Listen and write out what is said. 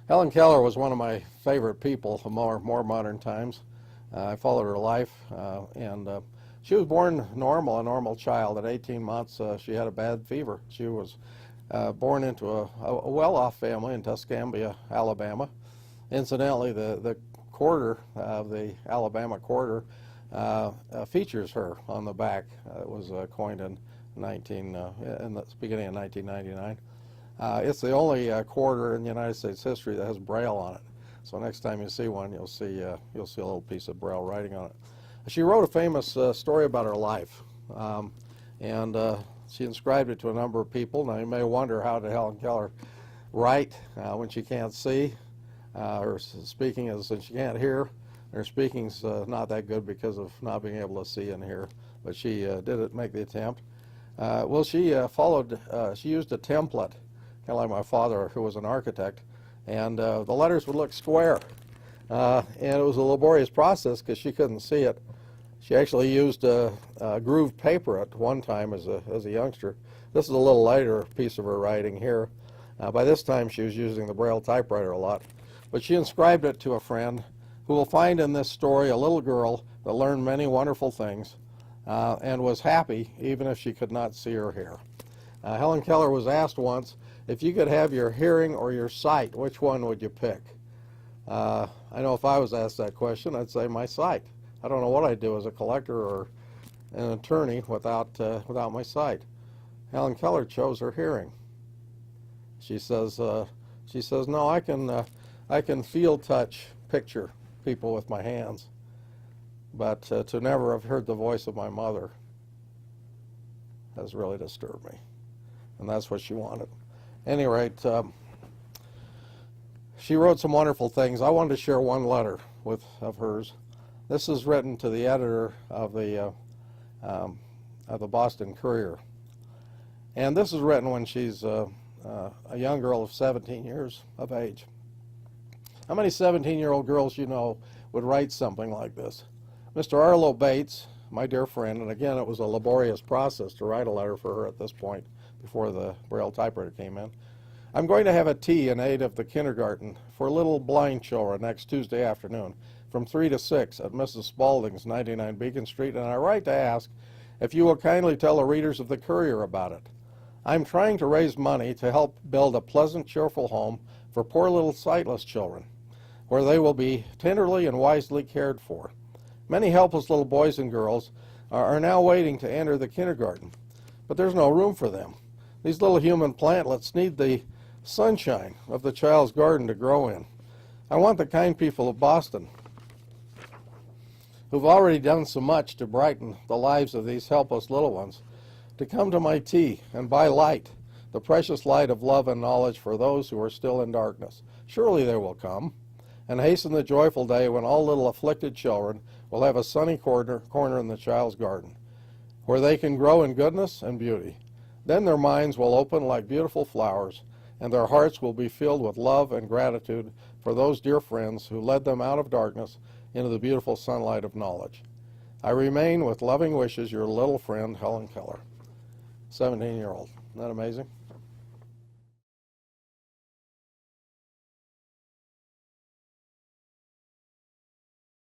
Helen Keller was one of my favorite people of more modern times. I followed her life, and she was born normal, a normal child. At 18 months, she had a bad fever. She was born into a well-off family in Tuscambia, Alabama. Incidentally, the quarter of the Alabama quarter features her on the back. It was coined in the beginning of 1999. It's the only quarter in United States history that has Braille on it. So next time you see one, you'll see a little piece of Braille writing on it. She wrote a famous story about her life, and she inscribed it to a number of people. Now you may wonder, how did Helen Keller write when she can't see? Her speaking is, and she can't hear. Her speaking's not that good because of not being able to see and hear, but she did make the attempt. Well, she she used a template, kind of like my father, who was an architect, and the letters would look square. And it was a laborious process because she couldn't see it. She actually used grooved paper at one time as a youngster. This is a little lighter piece of her writing here. By this time, she was using the Braille typewriter a lot. But she inscribed it to a friend who will find in this story a little girl that learned many wonderful things and was happy even if she could not see or hear. Helen Keller was asked once, if you could have your hearing or your sight, which one would you pick? I know if I was asked that question, I'd say my sight. I don't know what I'd do as a collector or an attorney without my sight. Helen Keller chose her hearing. She says, no, I can feel, touch, picture people with my hands, but to never have heard the voice of my mother has really disturbed me, and that's what she wanted. At any rate, she wrote some wonderful things. I wanted to share one letter of hers. This is written to the editor of the Boston Courier, and this is written when she's a young girl of 17 years of age. How many 17-year-old girls you know would write something like this? Mr. Arlo Bates, my dear friend, and again it was a laborious process to write a letter for her at this point before the Braille typewriter came in. I'm going to have a tea in aid of the kindergarten for little blind children next Tuesday afternoon from 3 to 6 at Mrs. Spaulding's, 99 Beacon Street, and I write to ask if you will kindly tell the readers of the Courier about it. I'm trying to raise money to help build a pleasant, cheerful home for poor little sightless children, where they will be tenderly and wisely cared for. Many helpless little boys and girls are now waiting to enter the kindergarten, but there's no room for them. These little human plantlets need the sunshine of the child's garden to grow in. I want the kind people of Boston, who've already done so much to brighten the lives of these helpless little ones, to come to my tea and buy light, the precious light of love and knowledge for those who are still in darkness. Surely they will come, and hasten the joyful day when all little afflicted children will have a sunny corner in the child's garden, where they can grow in goodness and beauty. Then their minds will open like beautiful flowers, and their hearts will be filled with love and gratitude for those dear friends who led them out of darkness into the beautiful sunlight of knowledge. I remain with loving wishes, your little friend, Helen Keller. 17-year-old. Isn't that amazing?